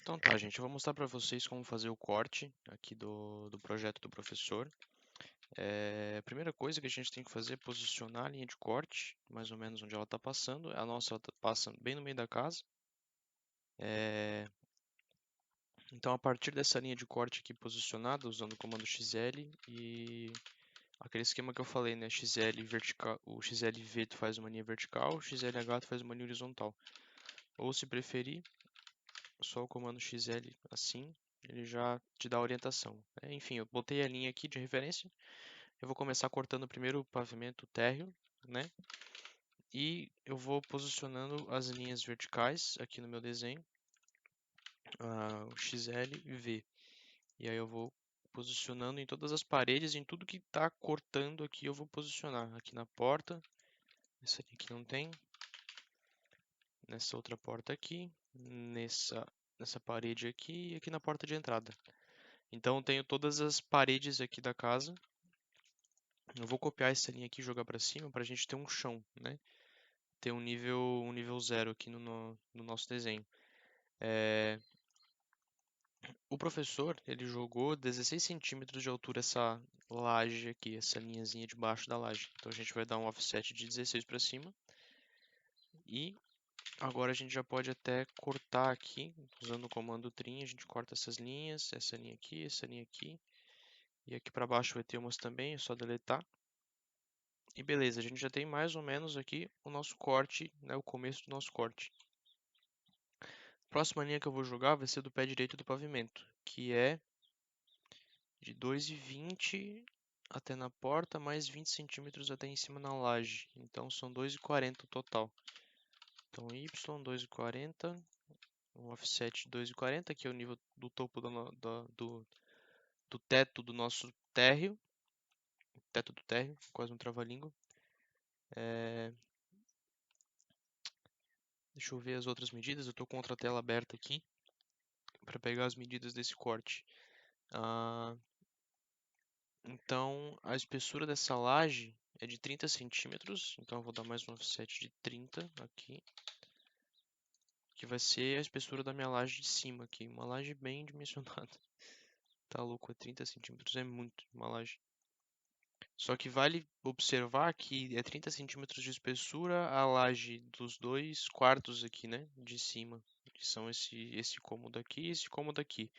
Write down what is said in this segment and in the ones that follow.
Então tá, gente, eu vou mostrar para vocês como fazer o corte aqui do projeto do professor. A primeira coisa que a gente tem que fazer é posicionar a linha de corte, mais ou menos onde ela está passando. A nossa passa bem no meio da casa. Então, a partir dessa linha de corte aqui posicionada, usando o comando XL e aquele esquema que eu falei, né? XL vertical, o XLV tu faz uma linha vertical, o XLH tu faz uma linha horizontal. Ou se preferir, só o comando XL assim, ele já te dá a orientação. Enfim, eu botei a linha aqui de referência. Eu vou começar cortando primeiro o pavimento térreo, né? E eu vou posicionando as linhas verticais aqui no meu desenho, o XL e V. E aí eu vou posicionando em todas as paredes, em tudo que está cortando aqui eu vou posicionar. Aqui na porta, essa aqui não tem, nessa outra porta aqui, nessa parede aqui e aqui na porta de entrada. Então eu tenho todas as paredes aqui da casa. Eu vou copiar essa linha aqui e jogar para cima para a gente ter um chão, né? Ter um nível 0 aqui no nosso desenho. O professor, ele jogou 16 centímetros de altura essa laje aqui, essa linhazinha de baixo da laje. Então a gente vai dar um offset de 16 para cima. E agora a gente já pode até cortar aqui, usando o comando trim, a gente corta essas linhas, essa linha aqui, essa linha aqui. E aqui para baixo vai ter umas também, é só deletar. E beleza, a gente já tem mais ou menos aqui o nosso corte, né, o começo do nosso corte. A próxima linha que eu vou jogar vai ser do pé direito do pavimento, que é de 2,20 até na porta, mais 20 centímetros até em cima na laje. Então são 2,40 o total. Então Y 2,40, um offset de 2,40, que é o nível do topo do teto do nosso térreo. Teto do térreo, quase um trava-língua. Deixa eu ver as outras medidas, eu estou com outra tela aberta aqui para pegar as medidas desse corte. Então, a espessura dessa laje é de 30 centímetros, então eu vou dar mais um offset de 30 aqui, que vai ser a espessura da minha laje de cima aqui, uma laje bem dimensionada. Tá louco, é 30 centímetros, é muito uma laje. Só que vale observar que é 30 centímetros de espessura a laje dos 2 quartos aqui, né, de cima, que são esse cômodo aqui e esse cômodo aqui.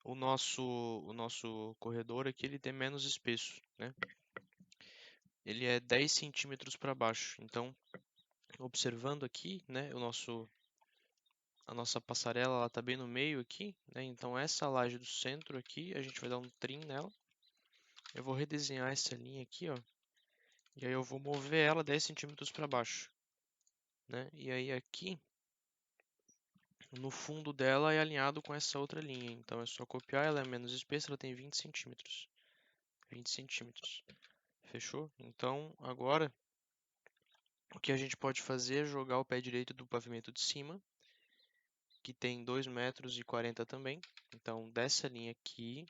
O nosso corredor aqui ele tem menos espesso, né? Ele é 10 centímetros para baixo. Então, observando aqui, né, a nossa passarela está bem no meio aqui, né? Então essa laje do centro aqui, a gente vai dar um trim nela. Eu vou redesenhar essa linha aqui, ó. E aí eu vou mover ela 10 centímetros para baixo, né? E aí aqui, no fundo dela é alinhado com essa outra linha. Então é só copiar, ela é menos espessa, ela tem 20 centímetros. 20 centímetros. Fechou? Então agora o que a gente pode fazer é jogar o pé direito do pavimento de cima, que tem 2,40 m também. Então, dessa linha aqui,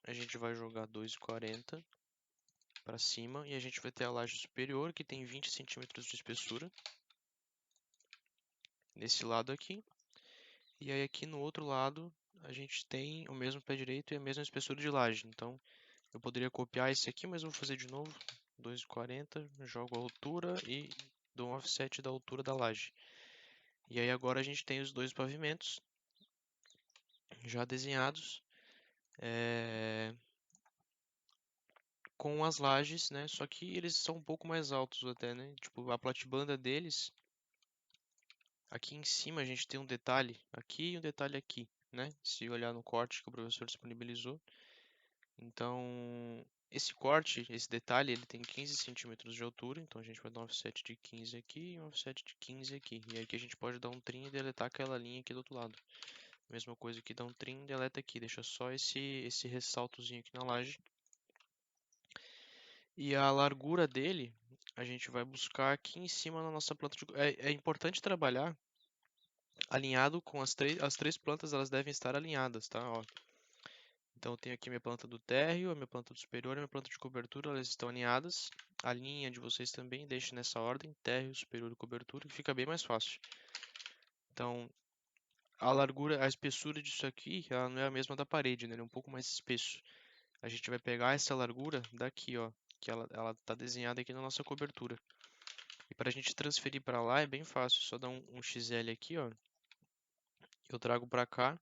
a gente vai jogar 2,40 para cima e a gente vai ter a laje superior, que tem 20 centímetros de espessura, nesse lado aqui. E aí aqui no outro lado, a gente tem o mesmo pé direito e a mesma espessura de laje. Então, eu poderia copiar esse aqui, mas eu vou fazer de novo. 2,40, jogo a altura e dou um offset da altura da laje. E aí agora a gente tem os dois pavimentos já desenhados, com as lajes, né? Só que eles são um pouco mais altos até, né? Tipo, a platibanda deles, aqui em cima a gente tem um detalhe aqui e um detalhe aqui, né? Se olhar no corte que o professor disponibilizou. Então, esse corte, esse detalhe, ele tem 15 centímetros de altura, então a gente vai dar um offset de 15 aqui e um offset de 15 aqui. E aí aqui a gente pode dar um trim e deletar aquela linha aqui do outro lado. Mesma coisa que dá um trim, deleta aqui, deixa só esse ressaltozinho aqui na laje. E a largura dele, a gente vai buscar aqui em cima na nossa planta de... É importante trabalhar alinhado com as três plantas, elas devem estar alinhadas, tá? Ó. Então eu tenho aqui minha planta do térreo, a minha planta do superior e a minha planta de cobertura, elas estão alinhadas. A linha de vocês também, deixe nessa ordem, térreo, superior e cobertura, que fica bem mais fácil. Então, a largura, a espessura disso aqui, ela não é a mesma da parede, né? Ele é um pouco mais espesso. A gente vai pegar essa largura daqui, ó, que ela tá desenhada aqui na nossa cobertura. E para a gente transferir para lá é bem fácil, só dar um XL aqui, ó. Eu trago para cá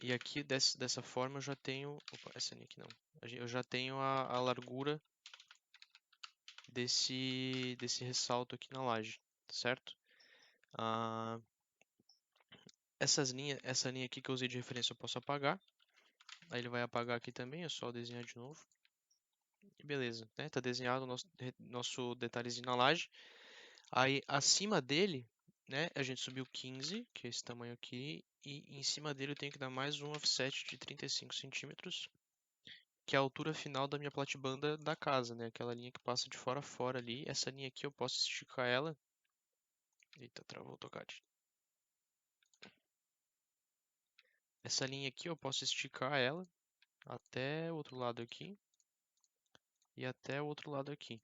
e aqui dessa forma eu já tenho, opa, essa linha aqui não. Eu já tenho a largura desse ressalto aqui na laje, certo? Ah, essa linha aqui que eu usei de referência eu posso apagar. Aí ele vai apagar aqui também, é só desenhar de novo. E beleza, né? Tá desenhado o nosso detalhezinho na laje. Aí acima dele, né, a gente subiu 15, que é esse tamanho aqui, e em cima dele eu tenho que dar mais um offset de 35 centímetros, que é a altura final da minha platibanda da casa, né? Aquela linha que passa de fora a fora ali. Essa linha aqui eu posso esticar ela. Eita, travou o tocate. Essa linha aqui eu posso esticar ela até o outro lado aqui e até o outro lado aqui,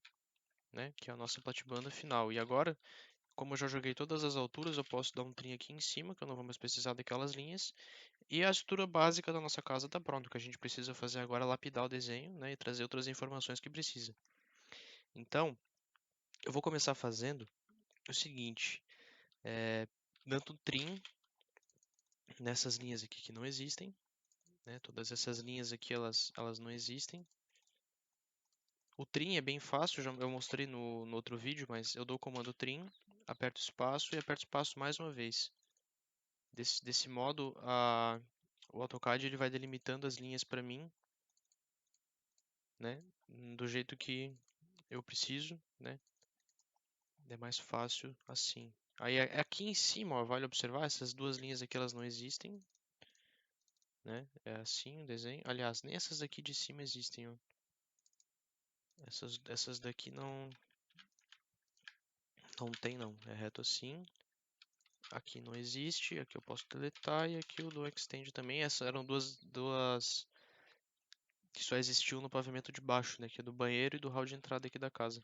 né? Que é a nossa platibanda final. E agora, como eu já joguei todas as alturas, eu posso dar um trim aqui em cima, que eu não vou mais precisar daquelas linhas. E a estrutura básica da nossa casa está pronta. O que a gente precisa fazer agora é lapidar o desenho, né, e trazer outras informações que precisa. Então, eu vou começar fazendo o seguinte, dando um trim nessas linhas aqui que não existem, né, todas essas linhas aqui elas não existem. O trim é bem fácil, eu mostrei no outro vídeo, mas eu dou o comando trim, aperto espaço e aperto espaço mais uma vez. Desse modo, o AutoCAD ele vai delimitando as linhas para mim, né, do jeito que eu preciso, né? É mais fácil assim. Aí aqui em cima, ó, vale observar, essas duas linhas aqui elas não existem, né? É assim o desenho. Aliás, nem essas daqui de cima existem, ó. Essas daqui não tem não. É reto assim. Aqui não existe, aqui eu posso deletar e aqui o do extend também. Essas eram duas que só existiu no pavimento de baixo, né? Que é do banheiro e do hall de entrada aqui da casa.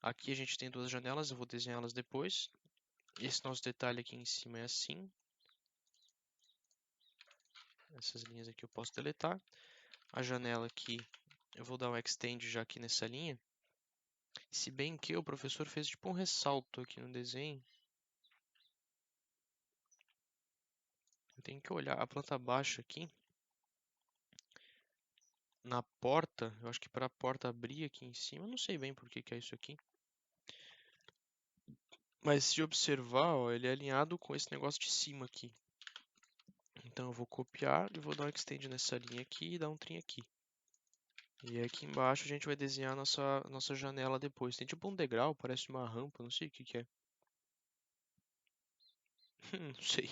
Aqui a gente tem duas janelas, eu vou desenhá-las depois. Esse nosso detalhe aqui em cima é assim. Essas linhas aqui eu posso deletar. A janela aqui, eu vou dar um extend já aqui nessa linha. Se bem que o professor fez tipo um ressalto aqui no desenho. Eu tenho que olhar a planta baixa aqui. Na porta, eu acho que para a porta abrir aqui em cima, eu não sei bem por que é isso aqui. Mas se observar, ó, ele é alinhado com esse negócio de cima aqui. Então eu vou copiar e vou dar um extend nessa linha aqui e dar um trim aqui. E aqui embaixo a gente vai desenhar nossa janela depois. Tem tipo um degrau, parece uma rampa, não sei o que é. Não sei.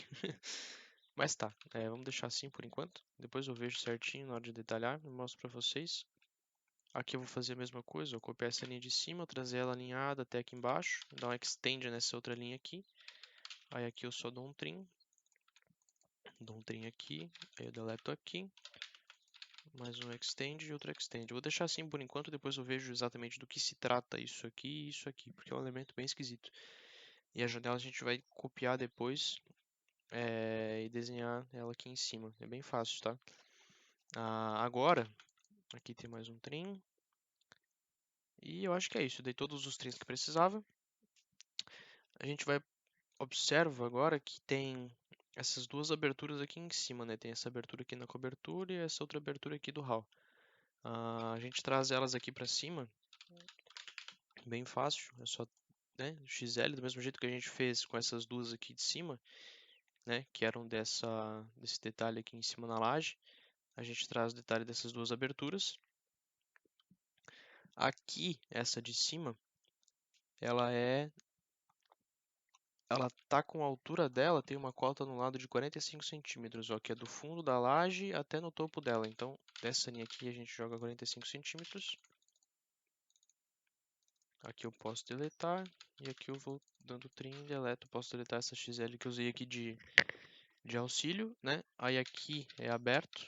Mas tá, vamos deixar assim por enquanto. Depois eu vejo certinho na hora de detalhar e mostro pra vocês. Aqui eu vou fazer a mesma coisa, eu copiar essa linha de cima, trazer ela alinhada até aqui embaixo, dar um extend nessa outra linha aqui. Aí aqui eu só dou um trim aqui, aí eu deleto aqui, mais um extend e outro extend. Eu vou deixar assim por enquanto, depois eu vejo exatamente do que se trata isso aqui e isso aqui, porque é um elemento bem esquisito. E a janela a gente vai copiar depois e desenhar ela aqui em cima, é bem fácil, tá? Agora, aqui tem mais um trim. E eu acho que é isso, eu dei todos os trims que precisava. A gente vai observa agora que tem essas duas aberturas aqui em cima, né? Tem essa abertura aqui na cobertura e essa outra abertura aqui do hall. A gente traz elas aqui para cima, bem fácil, é só, né, XL, do mesmo jeito que a gente fez com essas duas aqui de cima, né, que eram desse detalhe aqui em cima na laje. A gente traz o detalhe dessas duas aberturas. Aqui, essa de cima, ela tá com a altura dela, tem uma cota no lado de 45 centímetros, ó, que é do fundo da laje até no topo dela. Então, dessa linha aqui a gente joga 45 centímetros. Aqui eu posso deletar, e aqui eu vou dando trim e deleto. Posso deletar essa XL que eu usei aqui de auxílio, né? Aí aqui é aberto,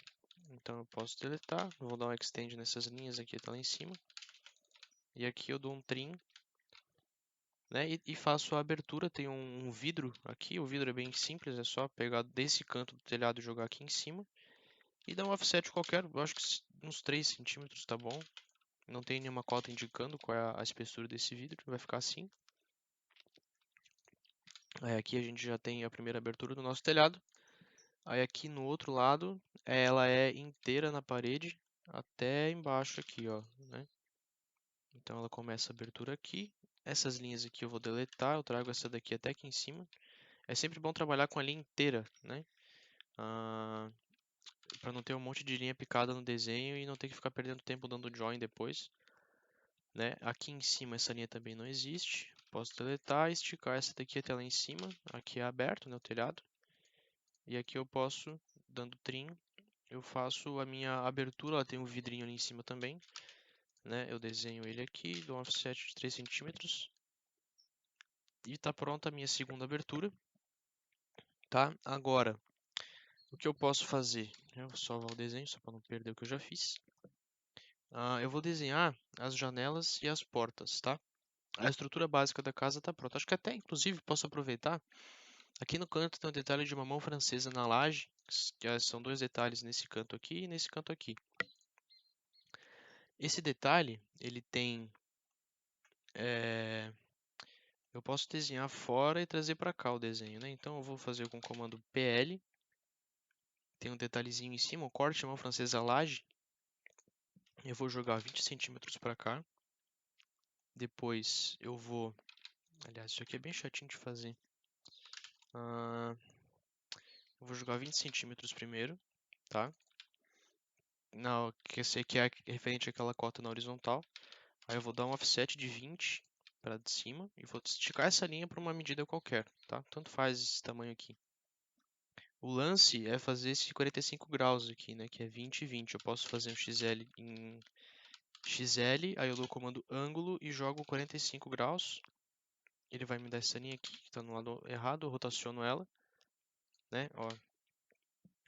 então eu posso deletar. Eu vou dar um extend nessas linhas aqui, tá lá em cima. E aqui eu dou um trim né? E faço a abertura, tem um vidro aqui, o vidro é bem simples, é só pegar desse canto do telhado e jogar aqui em cima. E dar um offset qualquer, eu acho que uns 3 centímetros tá bom. Não tem nenhuma cota indicando qual é a espessura desse vidro, vai ficar assim. Aí aqui a gente já tem a primeira abertura do nosso telhado. Aí aqui no outro lado, ela é inteira na parede até embaixo aqui, ó, né? Então ela começa a abertura aqui. Essas linhas aqui eu vou deletar, eu trago essa daqui até aqui em cima. É sempre bom trabalhar com a linha inteira, né? Para não ter um monte de linha picada no desenho e não ter que ficar perdendo tempo dando join depois, né? Aqui em cima essa linha também não existe. Posso deletar, esticar essa daqui até lá em cima. Aqui é aberto, né, o telhado. E aqui eu posso, dando trim, eu faço a minha abertura, ela tem um vidrinho ali em cima também, né? Eu desenho ele aqui, dou um offset de 3 centímetros. E está pronta a minha segunda abertura, tá? Agora, o que eu posso fazer? Eu vou salvar o desenho, só para não perder o que eu já fiz. Eu vou desenhar as janelas e as portas, tá? A estrutura básica da casa está pronta. Acho que até, inclusive, posso aproveitar. Aqui no canto tem um detalhe de uma mão francesa na laje, que são 2 detalhes nesse canto aqui e nesse canto aqui. Esse detalhe, ele tem... eu posso desenhar fora e trazer para cá o desenho, né? Então eu vou fazer com o comando PL. Tem um detalhezinho em cima, o corte mão francesa laje. Eu vou jogar 20 centímetros para cá. Depois eu vou... Aliás, isso aqui é bem chatinho de fazer. Eu vou jogar 20 centímetros primeiro, tá? Não, que esse aqui é referente àquela cota na horizontal. Aí eu vou dar um offset de 20 para de cima e vou esticar essa linha para uma medida qualquer, tá? Tanto faz esse tamanho aqui. O lance é fazer esse 45 graus aqui, né? Que é 20 e 20. Eu posso fazer um XL em XL, aí eu dou o comando ângulo e jogo 45 graus. Ele vai me dar essa linha aqui, que está no lado errado, eu rotaciono ela, né? Ó,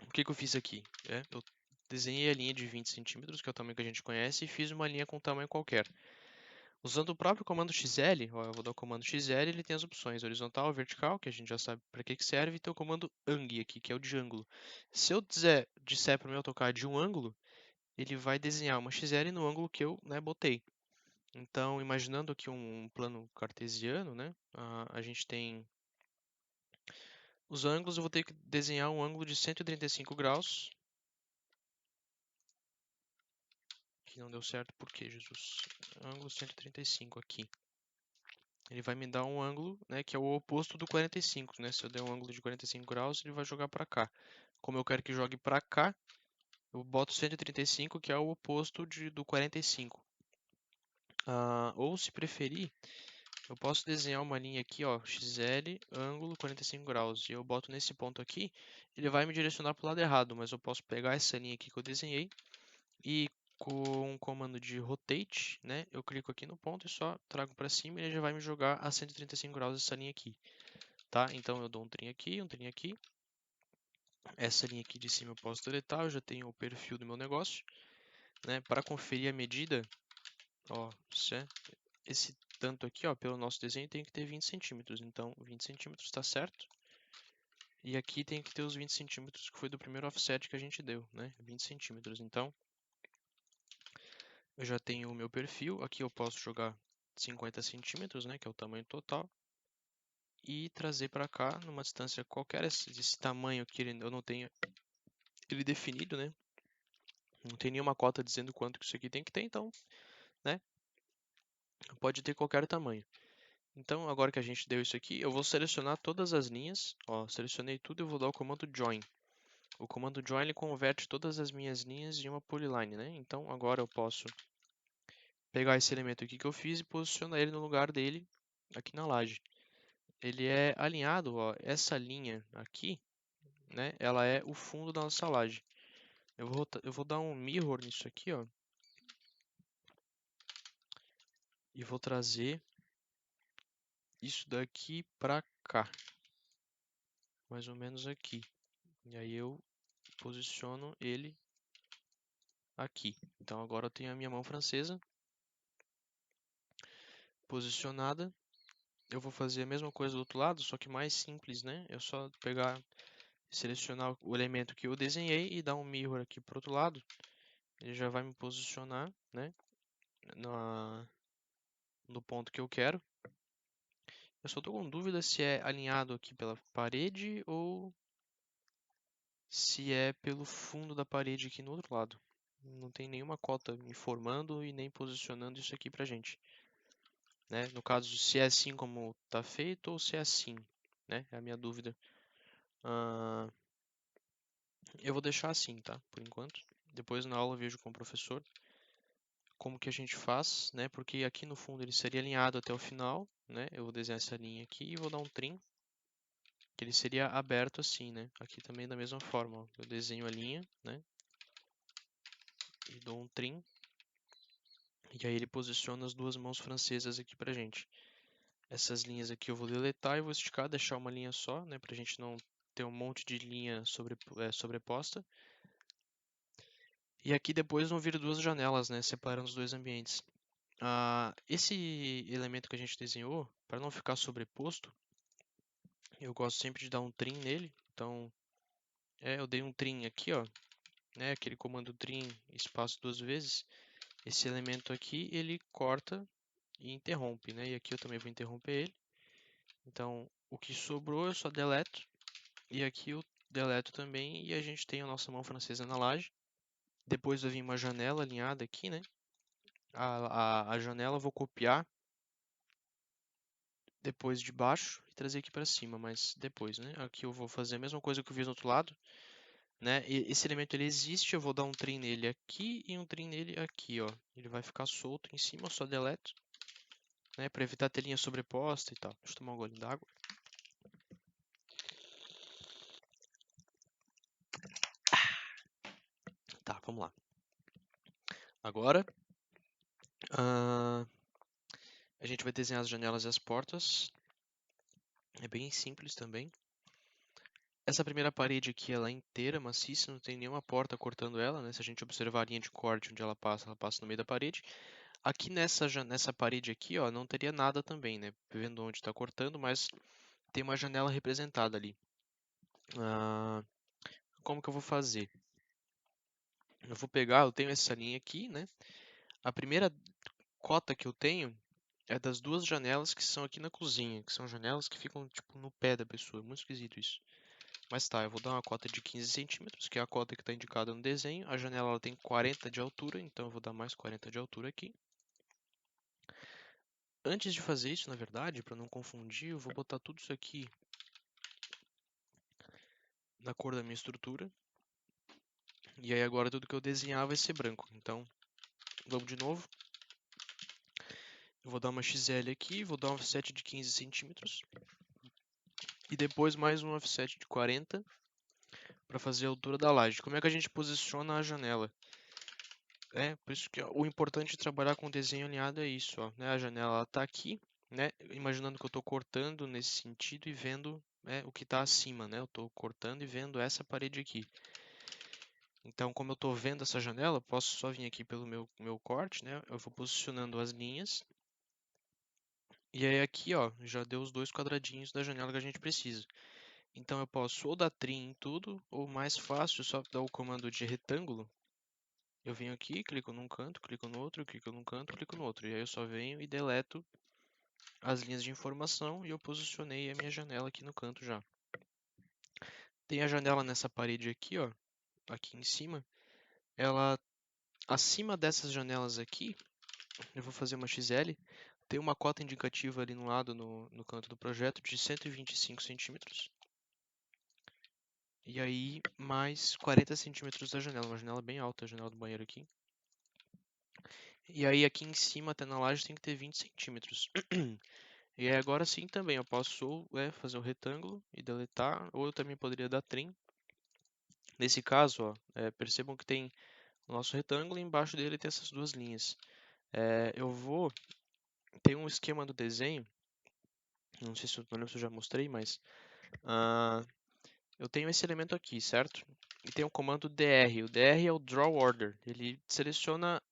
o que eu fiz aqui? Eu desenhei a linha de 20 centímetros, que é o tamanho que a gente conhece, e fiz uma linha com tamanho qualquer. Usando o próprio comando XL, ó, eu vou dar o comando XL, ele tem as opções horizontal, vertical, que a gente já sabe para que serve, e tem o comando ANG aqui, que é o de ângulo. Se eu disser para o meu AutoCAD de um ângulo, ele vai desenhar uma XL no ângulo que eu, né, botei. Então, imaginando aqui um plano cartesiano, né, a gente tem os ângulos, eu vou ter que desenhar um ângulo de 135 graus, que não deu certo, por quê, Jesus? Ângulo 135 aqui. Ele vai me dar um ângulo, né, que é o oposto do 45, né? Se eu der um ângulo de 45 graus, ele vai jogar para cá. Como eu quero que jogue para cá, eu boto 135, que é o oposto do 45. Ou se preferir, eu posso desenhar uma linha aqui, ó, XL, ângulo 45 graus. E eu boto nesse ponto aqui, ele vai me direcionar para o lado errado, mas eu posso pegar essa linha aqui que eu desenhei e com o comando de rotate, né, eu clico aqui no ponto e só trago para cima e ele já vai me jogar a 135 graus essa linha aqui. Tá? Então eu dou um trim aqui, um trim aqui. Essa linha aqui de cima eu posso deletar, eu já tenho o perfil do meu negócio. Né? Para conferir a medida, ó, esse tanto aqui, ó, pelo nosso desenho tem que ter 20 centímetros. Então 20 centímetros está certo. E aqui tem que ter os 20 centímetros que foi do primeiro offset que a gente deu, né? 20 centímetros. Então eu já tenho o meu perfil. Aqui eu posso jogar 50 centímetros, né? Que é o tamanho total. E trazer para cá numa distância qualquer, esse tamanho que eu não tenho ele definido, né? Não tem nenhuma cota dizendo quanto que isso aqui tem que ter, então, né? Pode ter qualquer tamanho. Então, agora que a gente deu isso aqui, eu vou selecionar todas as linhas. Ó, selecionei tudo e eu vou dar o comando Join. O comando Join ele converte todas as minhas linhas em uma polyline, né? Então, agora eu posso pegar esse elemento aqui que eu fiz e posicionar ele no lugar dele aqui na laje. Ele é alinhado, ó, essa linha aqui, né? Ela é o fundo da nossa laje. Eu vou dar um mirror nisso aqui, ó. E vou trazer isso daqui para cá, mais ou menos aqui. E aí eu posiciono ele aqui. Então agora eu tenho a minha mão francesa posicionada eu vou fazer a mesma coisa do outro lado, só que mais simples, né? Eu só pegar, selecionar o elemento que eu desenhei e dar um mirror aqui para o outro lado. Ele já vai me posicionar, né? No ponto que eu quero. Eu só estou com dúvida se é alinhado aqui pela parede ou se é pelo fundo da parede aqui no outro lado. Não tem nenhuma cota informando e nem posicionando isso aqui pra gente, né? No caso, se é assim como está feito ou se é assim, né? É a minha dúvida. Ah, eu vou deixar assim, tá? Por enquanto. Depois na aula eu vejo com o professor como que a gente faz, né? Porque aqui no fundo ele seria alinhado até o final, né? Eu vou desenhar essa linha aqui e vou dar um trim, que ele seria aberto assim, né? Aqui também da mesma forma, ó. Eu desenho a linha, né? E dou um trim. E aí ele posiciona as duas mãos francesas aqui pra gente. Essas linhas aqui eu vou deletar e vou esticar, deixar uma linha só, né? Pra gente não ter um monte de linha sobreposta. E aqui depois vão vir duas janelas, né? Separando os dois ambientes. Esse elemento que a gente desenhou, para não ficar sobreposto, eu gosto sempre de dar um trim nele. Então, eu dei um trim aqui, ó, né? Aquele comando trim, espaço duas vezes. Esse elemento aqui, ele corta e interrompe, né? E aqui eu também vou interromper ele. Então, o que sobrou eu só deleto. E aqui eu deleto também. E a gente tem a nossa mão francesa na laje. Depois vai vir uma janela alinhada aqui, né? A janela eu vou copiar depois de baixo e trazer aqui para cima, mas depois, né? Aqui eu vou fazer a mesma coisa que eu fiz no outro lado, né? E esse elemento ele existe, eu vou dar um trim nele aqui e um trim nele aqui, ó. Ele vai ficar solto em cima, eu só deleto, né? Para evitar ter linha sobreposta e tal. Deixa eu tomar um gole d'água. Tá, vamos lá. Agora, a gente vai desenhar as janelas e as portas. É bem simples também. Essa primeira parede aqui, ela é inteira, maciça, não tem nenhuma porta cortando ela, né? Se a gente observar a linha de corte onde ela passa no meio da parede. Aqui nessa parede aqui, ó, não teria nada também, né? Vendo onde está cortando, mas tem uma janela representada ali. Como que eu vou fazer? Eu vou pegar, eu tenho essa linha aqui, né? A primeira cota que eu tenho é das duas janelas que são aqui na cozinha, que são janelas que ficam, tipo, no pé da pessoa. É muito esquisito isso. Mas tá, eu vou dar uma cota de 15 centímetros, que é a cota que está indicada no desenho. A janela ela tem 40 de altura, então eu vou dar mais 40 de altura aqui. Antes de fazer isso, na verdade, para não confundir, eu vou botar tudo isso aqui na cor da minha estrutura. E aí agora tudo que eu desenhar vai ser branco. Então, vamos de novo. Eu vou dar uma XL aqui, vou dar um offset de 15 centímetros. E depois mais um offset de 40 para fazer a altura da laje. Como é que a gente posiciona a janela? Por isso que o importante de trabalhar com desenho alinhado é isso, ó, né? A janela está aqui, né? Imaginando que eu estou cortando nesse sentido e vendo, né, o que está acima, né? Eu estou cortando e vendo essa parede aqui. Então, como eu estou vendo essa janela, posso só vir aqui pelo meu corte, né? Eu vou posicionando as linhas. E aí aqui, ó, já deu os dois quadradinhos da janela que a gente precisa. Então eu posso ou dar trim em tudo, ou mais fácil, só dar o comando de retângulo. Eu venho aqui, clico num canto, clico no outro, clico num canto, clico no outro. E aí eu só venho e deleto as linhas de informação e eu posicionei a minha janela aqui no canto já. Tem a janela nessa parede aqui, ó, aqui em cima. Ela, acima dessas janelas aqui, eu vou fazer uma XL. Tem uma cota indicativa ali no lado, no canto do projeto, de 125 centímetros. E aí, mais 40 centímetros da janela. Uma janela bem alta, a janela do banheiro aqui. E aí, aqui em cima, até na laje, tem que ter 20 centímetros. E aí, agora sim também, eu posso fazer um retângulo e deletar, ou eu também poderia dar trim. Nesse caso, ó, percebam que tem o nosso retângulo e embaixo dele tem essas duas linhas. Tem um esquema do desenho, não sei se eu não lembro se eu já mostrei, mas eu tenho esse elemento aqui, certo? E tem o comando dr. O dr é o Draw Order. Ele seleciona,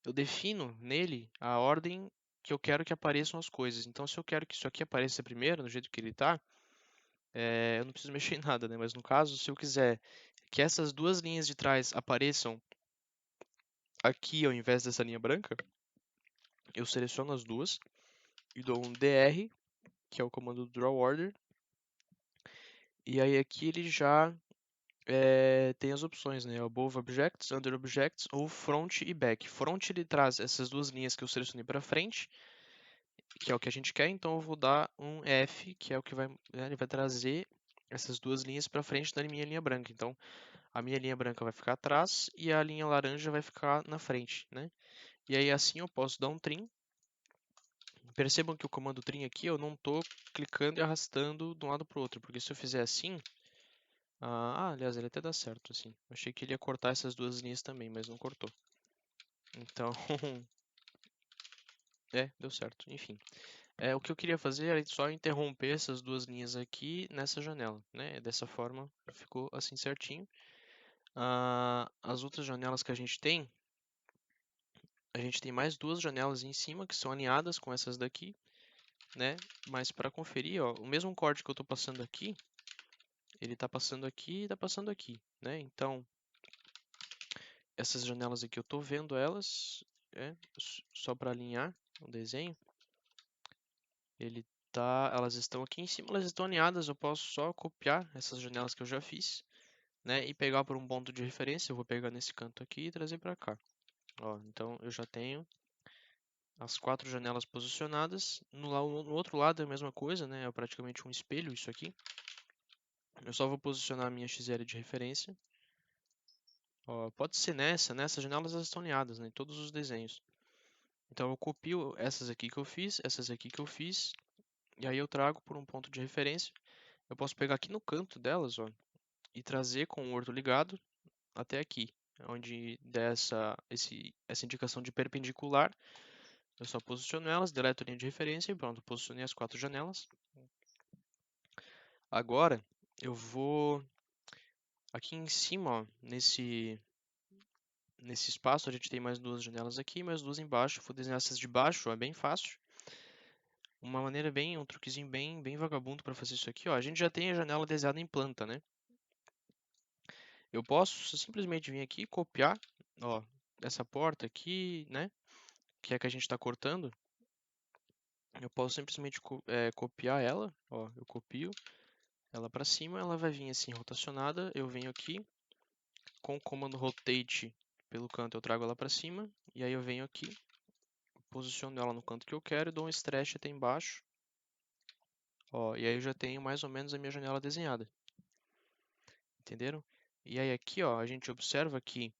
eu defino nele a ordem que eu quero que apareçam as coisas. Então, se eu quero que isso aqui apareça primeiro, do jeito que ele está, eu não preciso mexer em nada, né? Mas no caso, se eu quiser que essas duas linhas de trás apareçam aqui ao invés dessa linha branca, eu seleciono as duas e dou um DR, que é o comando do draw order, e aí aqui ele já tem as opções, né? Above objects, under objects ou front e back. Front ele traz essas duas linhas que eu selecionei para frente, que é o que a gente quer, então eu vou dar um F, que é o que ele vai trazer essas duas linhas para frente da minha linha branca. Então a minha linha branca vai ficar atrás e a linha laranja vai ficar na frente, né? E aí assim eu posso dar um trim. Percebam que o comando trim aqui eu não estou clicando e arrastando de um lado para o outro, porque se eu fizer assim, aliás, ele até dá certo assim. Eu achei que ele ia cortar essas duas linhas também, mas não cortou. Então, deu certo. Enfim, o que eu queria fazer era só interromper essas duas linhas aqui nessa janela, né? Dessa forma ficou assim certinho. As outras janelas que a gente tem mais duas janelas em cima que são alinhadas com essas daqui, né? Mas para conferir, ó, o mesmo corte que eu estou passando aqui, ele está passando aqui e está passando aqui, né? Então, essas janelas aqui eu estou vendo elas, só para alinhar o desenho. Elas estão aqui em cima, elas estão alinhadas, eu posso só copiar essas janelas que eu já fiz, né? E pegar por um ponto de referência, eu vou pegar nesse canto aqui e trazer para cá. Ó, então eu já tenho as 4 janelas posicionadas. No outro lado é a mesma coisa, né? É praticamente um espelho isso aqui. Eu só vou posicionar a minha XL de referência. Ó, pode ser nessas janelas elas estão alinhadas, né? Em todos os desenhos. Então eu copio essas aqui que eu fiz, essas aqui que eu fiz, e aí eu trago por um ponto de referência. Eu posso pegar aqui no canto delas, ó, e trazer com o orto ligado até aqui, onde der essa indicação de perpendicular. Eu só posiciono elas, deleto a linha de referência e pronto, posicionei as 4 janelas. Agora eu vou aqui em cima, ó, nesse espaço, a gente tem mais duas janelas aqui, mais duas embaixo. Vou desenhar essas de baixo, ó, é bem fácil. Uma maneira um truquezinho bem vagabundo para fazer isso aqui, ó. A gente já tem a janela desenhada em planta, né? Eu posso simplesmente vir aqui e copiar, ó, essa porta aqui, né? Que é a que a gente está cortando. Eu posso simplesmente copiar ela, ó, eu copio ela para cima, ela vai vir assim rotacionada. Eu venho aqui com o comando rotate pelo canto, eu trago ela para cima e aí eu venho aqui, posiciono ela no canto que eu quero e dou um stretch até embaixo. Ó, e aí eu já tenho mais ou menos a minha janela desenhada. Entenderam? E aí aqui, ó, a gente observa que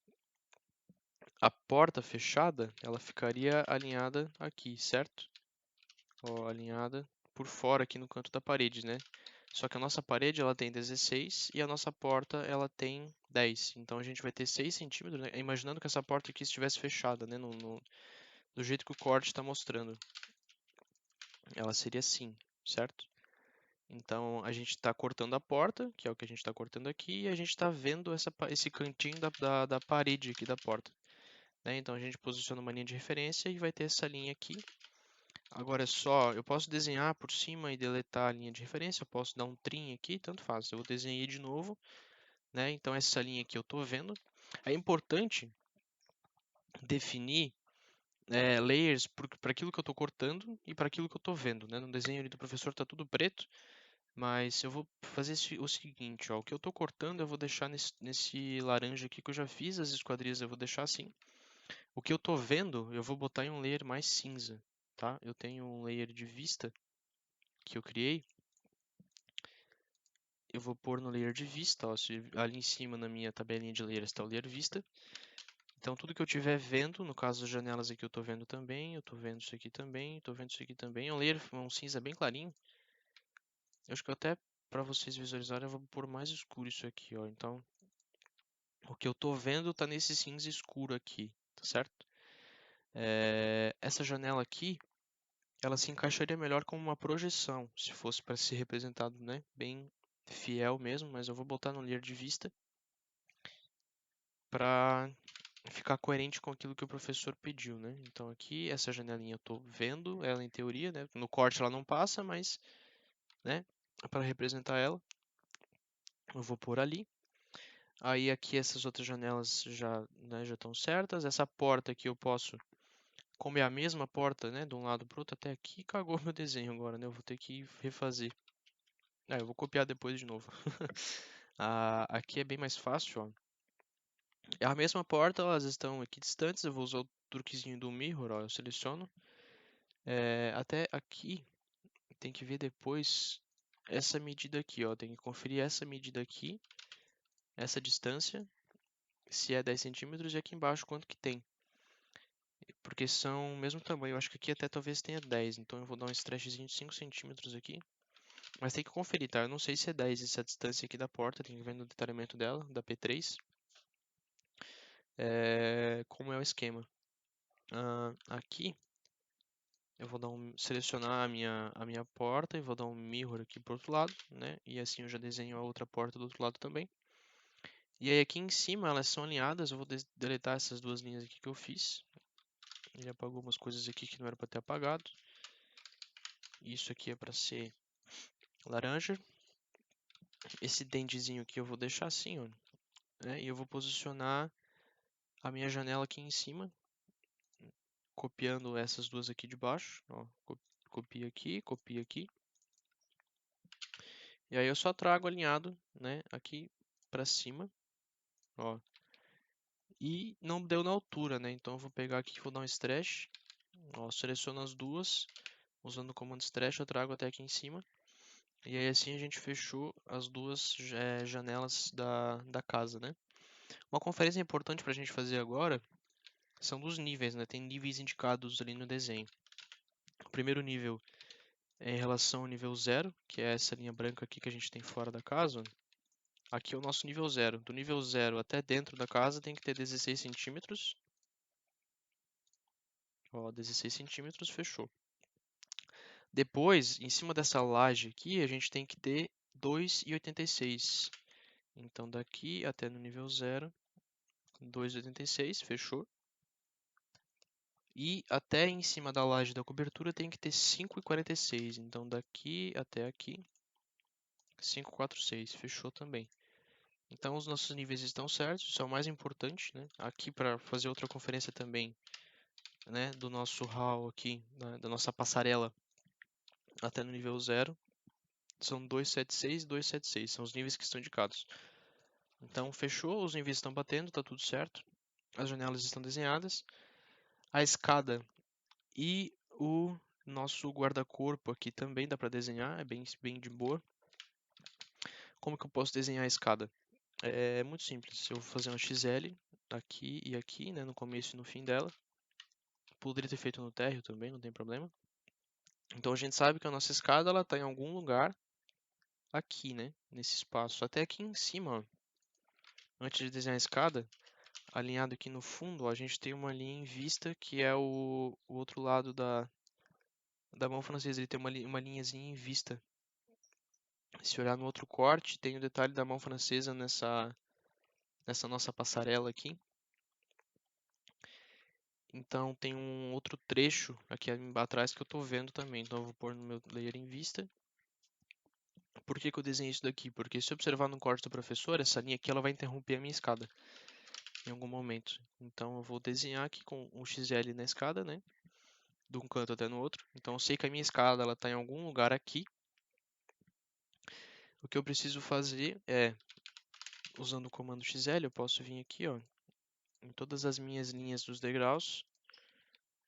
a porta fechada, ela ficaria alinhada aqui, certo? Ó, alinhada por fora aqui no canto da parede, né? Só que a nossa parede ela tem 16 e a nossa porta ela tem 10. Então a gente vai ter 6 centímetros, né? Imaginando que essa porta aqui estivesse fechada, né? Do jeito que o corte está mostrando. Ela seria assim, certo? Então a gente está cortando a porta, que é o que a gente está cortando aqui, e a gente está vendo esse cantinho da parede aqui da porta. Né? Então a gente posiciona uma linha de referência e vai ter essa linha aqui. Agora é só, eu posso desenhar por cima e deletar a linha de referência, eu posso dar um trim aqui, tanto faz. Eu desenhei de novo, né? Então essa linha aqui eu estou vendo. É importante definir layers para aquilo que eu estou cortando e para aquilo que eu estou vendo. Né? No desenho ali do professor está tudo preto, mas eu vou fazer o seguinte, ó, o que eu estou cortando eu vou deixar nesse laranja aqui que eu já fiz, as esquadrias eu vou deixar assim. O que eu estou vendo eu vou botar em um layer mais cinza, tá? Eu tenho um layer de vista que eu criei. Eu vou pôr no layer de vista, ó, ali em cima na minha tabelinha de layers está o layer vista. Então tudo que eu estiver vendo, no caso das janelas aqui eu estou vendo também, eu estou vendo isso aqui também, estou vendo isso aqui também. É um layer, um cinza bem clarinho. Eu acho que até para vocês visualizarem eu vou pôr mais escuro isso aqui, ó. Então o que eu estou vendo está nesse cinza escuro aqui, tá certo? Essa janela aqui, ela se encaixaria melhor como uma projeção, se fosse para ser representado, né? Bem fiel mesmo, mas eu vou botar no layer de vista para ficar coerente com aquilo que o professor pediu, né? Então aqui, essa janelinha eu estou vendo ela em teoria, né? No corte ela não passa, mas, né? Para representar ela, eu vou pôr ali. Aí aqui essas outras janelas já, né, já estão certas. Essa porta aqui eu posso, como é a mesma porta, né, de um lado para o outro, até aqui cagou meu desenho agora, né? Eu vou ter que refazer. Eu vou copiar depois de novo. Aqui é bem mais fácil, ó. É a mesma porta, elas estão aqui distantes. Eu vou usar o truquezinho do mirror, ó. Eu seleciono. Até aqui, tem que ver depois essa medida aqui, ó. Tem que conferir essa medida aqui, essa distância, se é 10 centímetros, e aqui embaixo quanto que tem. Porque são o mesmo tamanho. Eu acho que aqui até talvez tenha 10. Então eu vou dar um stretchzinho de 5 centímetros aqui. Mas tem que conferir, tá? Eu não sei se é 10 essa distância aqui da porta. Tem que ver no detalhamento dela, da P3. Como é o esquema. Aqui eu vou selecionar a minha porta e vou dar um mirror aqui pro outro lado, né? E assim eu já desenho a outra porta do outro lado também. E aí aqui em cima elas são alinhadas. Eu vou deletar essas duas linhas aqui que eu fiz. Ele apagou umas coisas aqui que não era para ter apagado. Isso aqui é para ser laranja. Esse dentezinho aqui eu vou deixar assim, ó, né? E eu vou posicionar a minha janela aqui em cima, copiando essas duas aqui de baixo, ó, copia aqui, copia aqui. E aí eu só trago alinhado, né, aqui para cima, ó. E não deu na altura, né? Então eu vou pegar aqui e vou dar um stretch, ó, seleciono as duas, usando o comando stretch eu trago até aqui em cima. E aí assim a gente fechou as duas janelas da casa, né? Uma conferência importante para a gente fazer agora são dos níveis, né? Tem níveis indicados ali no desenho. O primeiro nível é em relação ao nível 0, que é essa linha branca aqui que a gente tem fora da casa. Aqui é o nosso nível 0. Do nível 0 até dentro da casa tem que ter 16 centímetros. Ó, 16 centímetros, fechou. Depois, em cima dessa laje aqui, a gente tem que ter 2,86. Então daqui até no nível 0, 2,86, fechou. E até em cima da laje da cobertura tem que ter 5,46. Então daqui até aqui, 5,46. Fechou também. Então os nossos níveis estão certos, isso é o mais importante, né? Aqui para fazer outra conferência também, né? Do nosso hall aqui, né, da nossa passarela até no nível 0. São 276 e 276. São os níveis que estão indicados. Então fechou, os níveis estão batendo, está tudo certo. As janelas estão desenhadas. A escada e o nosso guarda-corpo aqui também dá para desenhar, é bem de boa. Como que eu posso desenhar a escada? É muito simples, eu vou fazer uma XL aqui e aqui, né, no começo e no fim dela. Poderia ter feito no térreo também, não tem problema. Então a gente sabe que a nossa escada ela está em algum lugar aqui, né, nesse espaço. Até aqui em cima, ó. Antes de desenhar a escada, alinhado aqui no fundo, ó, a gente tem uma linha em vista que é o outro lado da mão francesa. Ele tem uma linhazinha em vista. Se olhar no outro corte, tem o detalhe da mão francesa nessa nossa passarela aqui. Então tem um outro trecho aqui atrás que eu estou vendo também. Então eu vou pôr no meu layer em vista. Por que que eu desenhei isso daqui? Porque se observar no corte do professor, essa linha aqui ela vai interromper a minha escada em algum momento. Então eu vou desenhar aqui com um XL na escada, né? De um canto até no outro. Então eu sei que a minha escada ela está em algum lugar aqui. O que eu preciso fazer é, usando o comando XL, eu posso vir aqui, ó, em todas as minhas linhas dos degraus.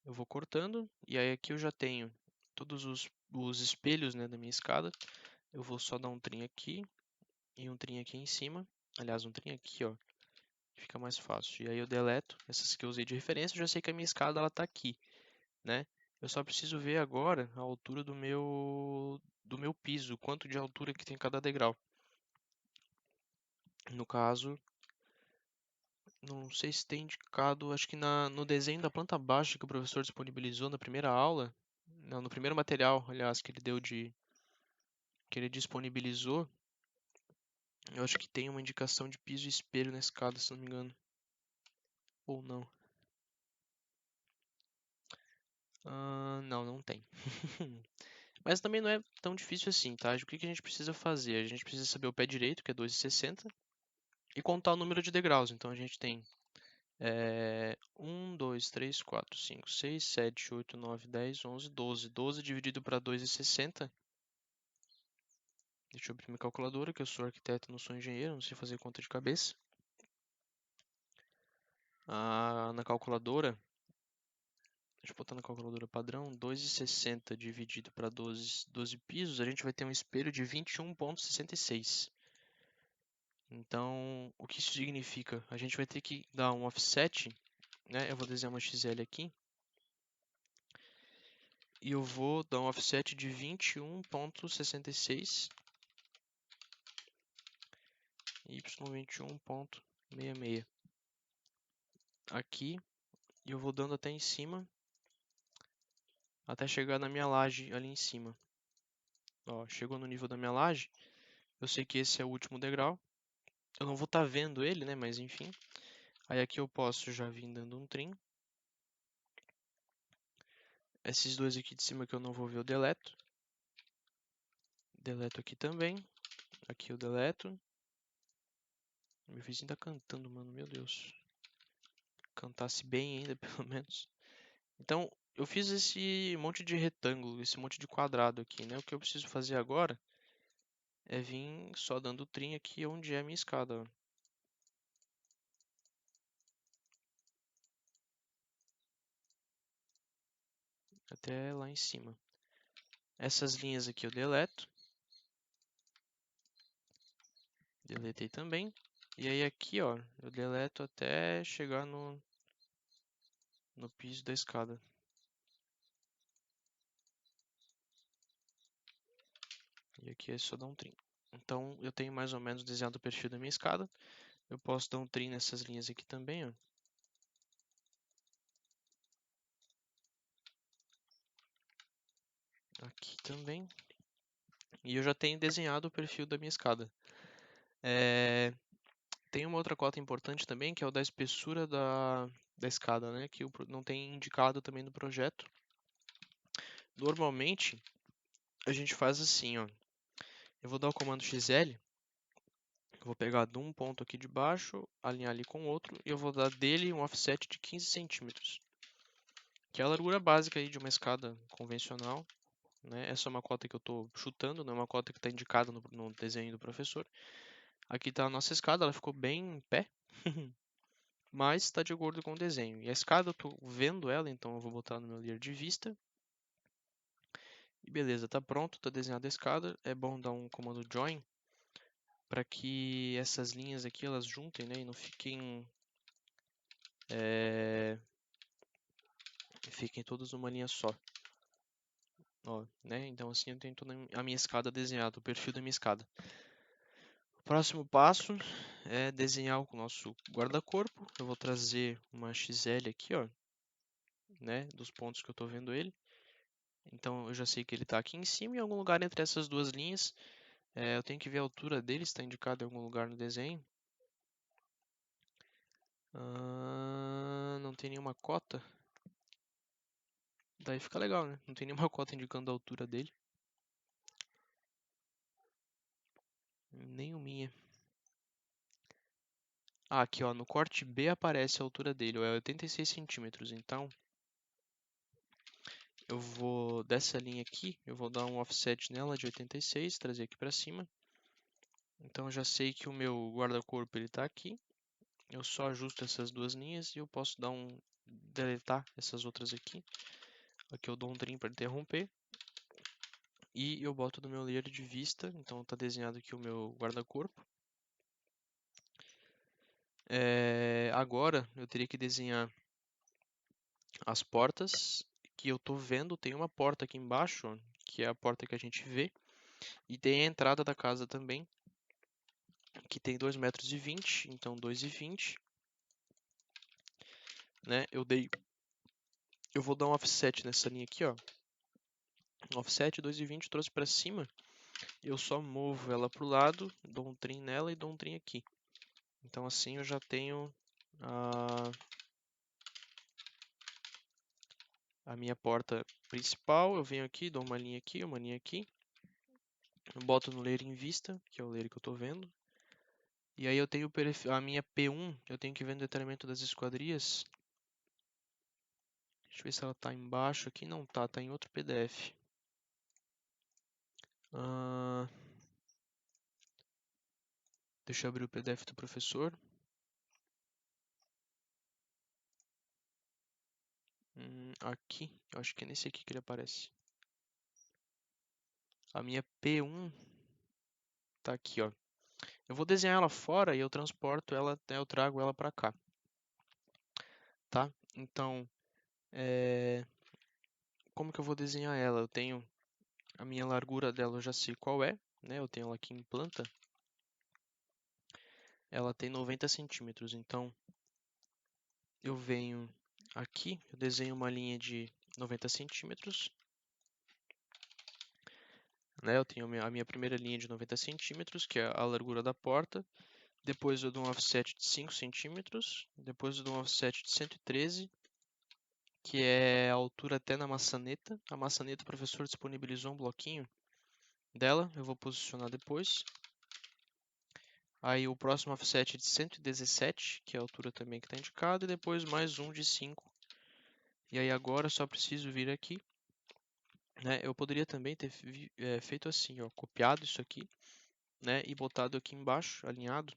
Eu vou cortando, e aí aqui eu já tenho todos os espelhos, né, da minha escada. Eu vou só dar um trim aqui e um trim aqui em cima. Aliás, um trim aqui, ó, fica mais fácil. E aí eu deleto essas que eu usei de referência. Eu já sei que a minha escada ela tá aqui, né? Eu só preciso ver agora a altura do meu piso, quanto de altura que tem cada degrau. No caso, não sei se tem indicado, acho que no desenho da planta baixa que o professor disponibilizou na primeira aula, não, no primeiro material, aliás, que ele disponibilizou, eu acho que tem uma indicação de piso e espelho na escada, se não me engano. Ou não? Não, não tem. Mas também não é tão difícil assim, tá? O que que a gente precisa fazer? A gente precisa saber o pé direito, que é 2,60, e contar o número de degraus. Então a gente tem 1, 2, 3, 4, 5, 6, 7, 8, 9, 10, 11, 12. 12 dividido para 2,60. Deixa eu abrir minha calculadora, que eu sou arquiteto, não sou engenheiro, não sei fazer conta de cabeça. Na calculadora, deixa eu botar na calculadora padrão, 2,60 dividido para 12 pisos, a gente vai ter um espelho de 21,66. Então, o que isso significa? A gente vai ter que dar um offset, né? Eu vou desenhar uma XL aqui. E eu vou dar um offset de 21,66 y 21,66 aqui, e eu vou dando até em cima, até chegar na minha laje ali em cima. Ó, chegou no nível da minha laje, eu sei que esse é o último degrau. Eu não vou estar vendo ele, né, mas enfim. Aí aqui eu posso já vir dando um trim. Esses dois aqui de cima que eu não vou ver, eu deleto. Deleto aqui também. Aqui eu deleto. Meu vizinho tá cantando, mano, meu Deus. Cantasse bem ainda, pelo menos. Então, eu fiz esse monte de retângulo, esse monte de quadrado aqui, né? O que eu preciso fazer agora é vir só dando trim aqui onde é a minha escada, ó. Até lá em cima. Essas linhas aqui eu deleto. Deletei também. E aí aqui, ó, eu deleto até chegar no piso da escada. E aqui é só dar um trim. Então, eu tenho mais ou menos desenhado o perfil da minha escada. Eu posso dar um trim nessas linhas aqui também, ó. Aqui também. E eu já tenho desenhado o perfil da minha escada. Tem uma outra cota importante também, que é o da espessura da escada, né? Que não tem indicado também no projeto. Normalmente, a gente faz assim, ó. Eu vou dar o comando XL. Eu vou pegar de um ponto aqui de baixo, alinhar ali com o outro, e eu vou dar dele um offset de 15 centímetros. Que é a largura básica aí de uma escada convencional, né? Essa é uma cota que eu estou chutando, não é uma cota que está indicada no desenho do professor. Aqui está a nossa escada, ela ficou bem em pé, mas está de acordo com o desenho. E a escada, eu estou vendo ela, então eu vou botar no meu layer de vista. E beleza, está pronto, está desenhada a escada. É bom dar um comando join para que essas linhas aqui elas juntem, né, e não fiquem fiquem todas numa linha só. Ó, né? Então assim eu tenho toda a minha escada desenhada, o perfil da minha escada. O próximo passo é desenhar o nosso guarda-corpo. Eu vou trazer uma XL aqui, ó, né, dos pontos que eu estou vendo ele. Então eu já sei que ele está aqui em cima, em algum lugar entre essas duas linhas. Eu tenho que ver a altura dele, está indicado em algum lugar no desenho. Não tem nenhuma cota. Daí fica legal, né? Não tem nenhuma cota indicando a altura dele. Nenhuminha. Aqui, ó, no corte B aparece a altura dele, é 86 centímetros. Então, eu vou, dessa linha aqui, eu vou dar um offset nela de 86, trazer aqui para cima. Então, eu já sei que o meu guarda-corpo ele está aqui. Eu só ajusto essas duas linhas e eu posso dar deletar essas outras aqui. Aqui eu dou um trim para interromper. E eu boto no meu layer de vista, então está desenhado aqui o meu guarda-corpo. Agora eu teria que desenhar as portas que eu estou vendo. Tem uma porta aqui embaixo, ó, que é a porta que a gente vê. E tem a entrada da casa também, que tem 2,20 metros, então 2,20. Né? Eu vou dar um offset nessa linha aqui, ó. Um offset 2,20, trouxe para cima. Eu só movo ela para o lado, dou um trim nela e dou um trim aqui. Então assim eu já tenho a minha porta principal, eu venho aqui, dou uma linha aqui, eu boto no layer em vista, que é o layer que eu estou vendo. E aí eu tenho a minha P1, eu tenho que ver no detalhamento das esquadrias. Deixa eu ver se ela está embaixo aqui. Não tá, tá em outro PDF. Deixa eu abrir o PDF do professor. Aqui, eu acho que é nesse aqui que ele aparece. A minha P1 tá aqui, ó. Eu vou desenhar ela fora e eu transporto ela, né, eu trago ela para cá, tá? Então, como que eu vou desenhar ela? Eu tenho a minha largura dela, eu já sei qual é, né? Eu tenho ela aqui em planta. Ela tem 90 centímetros, então eu venho aqui, eu desenho uma linha de 90 centímetros, né? Eu tenho a minha primeira linha de 90 centímetros, que é a largura da porta. Depois eu dou um offset de 5 centímetros. Depois eu dou um offset de 113, que é a altura até na maçaneta. A maçaneta o professor disponibilizou um bloquinho dela, eu vou posicionar depois. Aí o próximo offset é de 117, que é a altura também que está indicado, e depois mais um de 5. E aí agora eu só preciso vir aqui, né? Eu poderia também ter feito assim, ó, copiado isso aqui, né? E botado aqui embaixo, alinhado,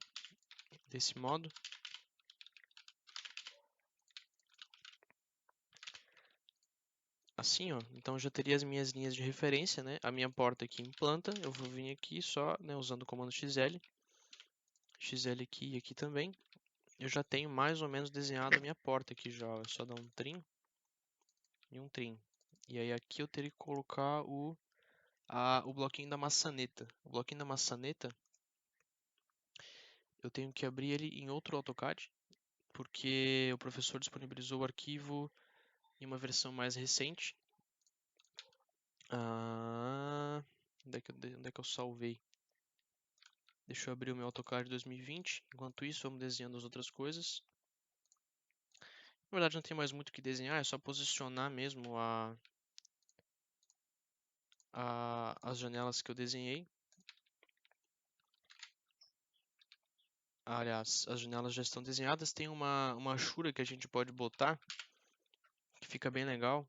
desse modo. Assim, ó, então eu já teria as minhas linhas de referência, né? A minha porta aqui em planta, eu vou vir aqui só, né, usando o comando XL, XL aqui e aqui também. Eu já tenho mais ou menos desenhado a minha porta aqui já, é só dar um trim e um trim. E aí aqui eu teria que colocar o bloquinho da maçaneta. O bloquinho da maçaneta, eu tenho que abrir ele em outro AutoCAD, porque o professor disponibilizou o arquivo em uma versão mais recente. Onde é que eu salvei? Deixa eu abrir o meu AutoCAD 2020. Enquanto isso, vamos desenhando as outras coisas. Na verdade, não tem mais muito o que desenhar, é só posicionar mesmo as janelas que eu desenhei. Aliás, as janelas já estão desenhadas. Tem uma achura que a gente pode botar, que fica bem legal.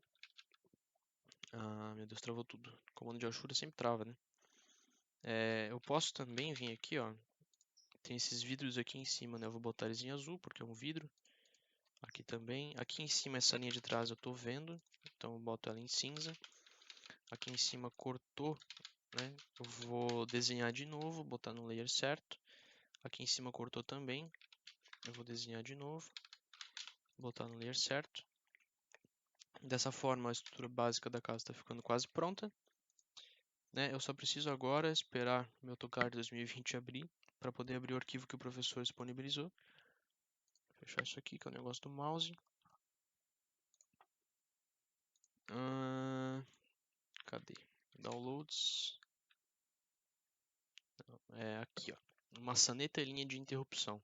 Meu Deus, travou tudo. Comando de achura sempre trava, né? Eu posso também vir aqui, ó. Tem esses vidros aqui em cima, né? Eu vou botar eles em azul, porque é um vidro. Aqui também. Aqui em cima, essa linha de trás eu tô vendo. Então eu boto ela em cinza. Aqui em cima cortou, né? Eu vou desenhar de novo, botar no layer certo. Aqui em cima cortou também. Eu vou desenhar de novo, botar no layer certo. Dessa forma, a estrutura básica da casa está ficando quase pronta, né? Eu só preciso agora esperar meu AutoCAD 2020 abrir, para poder abrir o arquivo que o professor disponibilizou. Vou fechar isso aqui, que é o negócio do mouse. Cadê? Downloads. Aqui, ó. Maçaneta e linha de interrupção.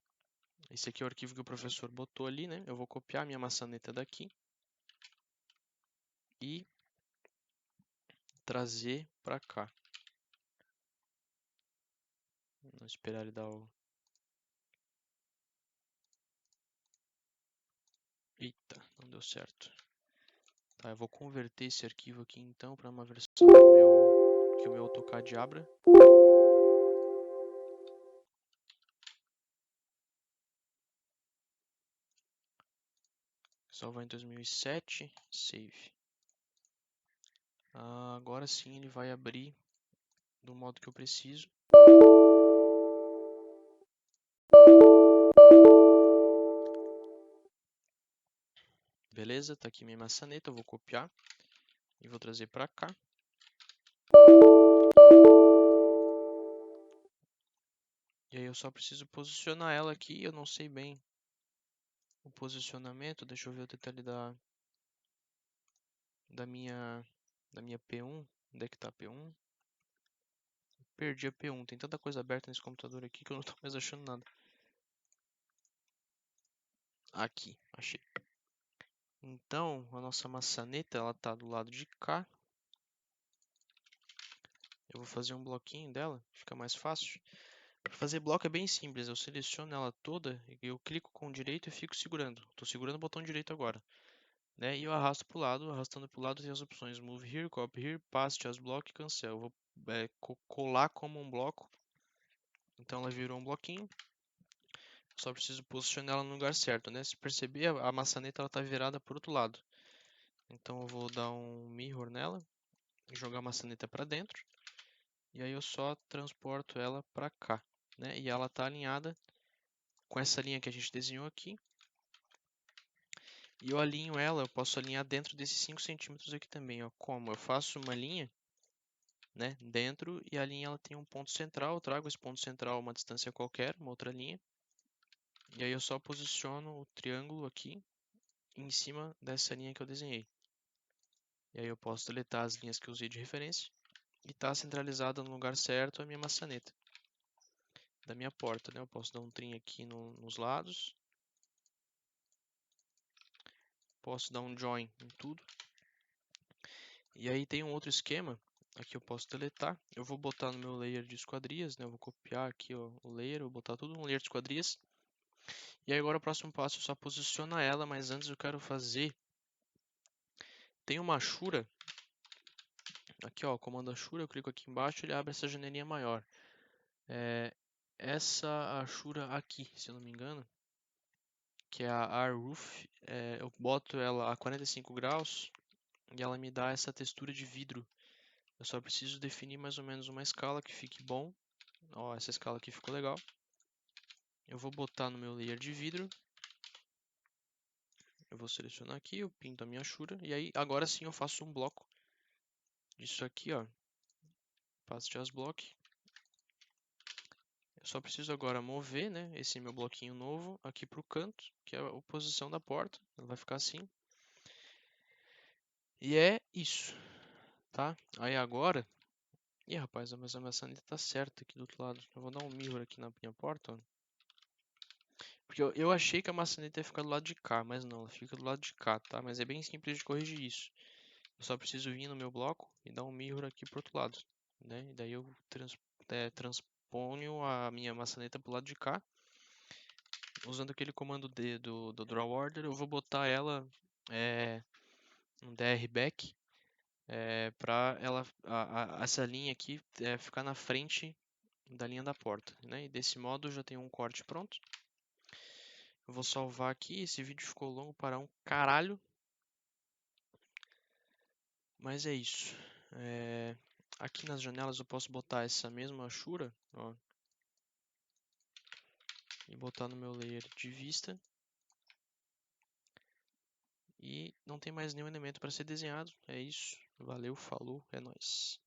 Esse aqui é o arquivo que o professor botou ali, né? Eu vou copiar minha maçaneta daqui e trazer para cá. Vamos esperar ele dar o... Eita, não deu certo. Tá, eu vou converter esse arquivo aqui então para uma versão que o meu AutoCAD abra. Salvar em 2007, save. Agora sim ele vai abrir do modo que eu preciso. Beleza, tá aqui minha maçaneta, eu vou copiar e vou trazer para cá. E aí eu só preciso posicionar ela aqui, eu não sei bem o posicionamento, deixa eu ver o detalhe da minha P1, onde é que tá a P1? Perdi a P1, tem tanta coisa aberta nesse computador aqui que eu não tô mais achando nada. Aqui, achei. Então, a nossa maçaneta, ela tá do lado de cá. Eu vou fazer um bloquinho dela, fica mais fácil. Para fazer bloco é bem simples, eu seleciono ela toda, eu clico com o direito e fico segurando. Estou segurando o botão direito agora, né? E eu arrasto para o lado, arrastando para o lado tem as opções Move Here, Copy Here, Paste as Block e Cancel. Eu vou colar como um bloco, então ela virou um bloquinho. Só preciso posicionar ela no lugar certo, né? Se perceber, a maçaneta ela está virada para o outro lado. Então eu vou dar um Mirror nela e jogar a maçaneta para dentro. E aí eu só transporto ela para cá, né? E ela está alinhada com essa linha que a gente desenhou aqui. E eu alinho ela, eu posso alinhar dentro desses 5 centímetros aqui também, ó. Como? Eu faço uma linha, né, dentro e a linha ela tem um ponto central, eu trago esse ponto central a uma distância qualquer, uma outra linha. E aí eu só posiciono o triângulo aqui em cima dessa linha que eu desenhei. E aí eu posso deletar as linhas que eu usei de referência e está centralizada no lugar certo a minha maçaneta da minha porta, né? Eu posso dar um trim aqui nos lados. Posso dar um join em tudo. E aí tem um outro esquema, aqui eu posso deletar. Eu vou botar no meu layer de esquadrias, né? Eu vou copiar aqui ó, o layer, vou botar tudo no layer de esquadrias. E aí agora o próximo passo é só posicionar ela, mas antes eu quero fazer... Tem uma Ashura, aqui ó, o comando Ashura, eu clico aqui embaixo, ele abre essa janelinha maior. Essa Ashura aqui, se eu não me engano, que é a roof, eu boto ela a 45 graus e ela me dá essa textura de vidro. Eu só preciso definir mais ou menos uma escala que fique bom. Ó, essa escala aqui ficou legal. Eu vou botar no meu layer de vidro. Eu vou selecionar aqui, eu pinto a minha Ashura. E aí, agora sim eu faço um bloco disso aqui, ó. Paste as block. Eu só preciso agora mover, né, esse meu bloquinho novo aqui para o canto, que é a posição da porta. Ela vai ficar assim. E é isso, tá? Aí agora... Ih, rapaz, mas a maçaneta tá certa aqui do outro lado. Eu vou dar um mirror aqui na minha porta, ó. Porque eu achei que a maçaneta ia ficar do lado de cá, mas não, ela fica do lado de cá, tá? Mas é bem simples de corrigir isso. Eu só preciso vir no meu bloco e dar um mirror aqui pro outro lado, né? E daí eu transponho a minha maçaneta pro lado de cá. Usando aquele comando D do Draw Order, eu vou botar ela um DR back para ela, essa linha aqui ficar na frente da linha da porta, né? E desse modo eu já tenho um corte pronto. Eu vou salvar aqui, esse vídeo ficou longo para um caralho. Mas é isso. Aqui nas janelas eu posso botar essa mesma Ashura, ó, e botar no meu layer de vista. E não tem mais nenhum elemento para ser desenhado. É isso. Valeu, falou, é nóis.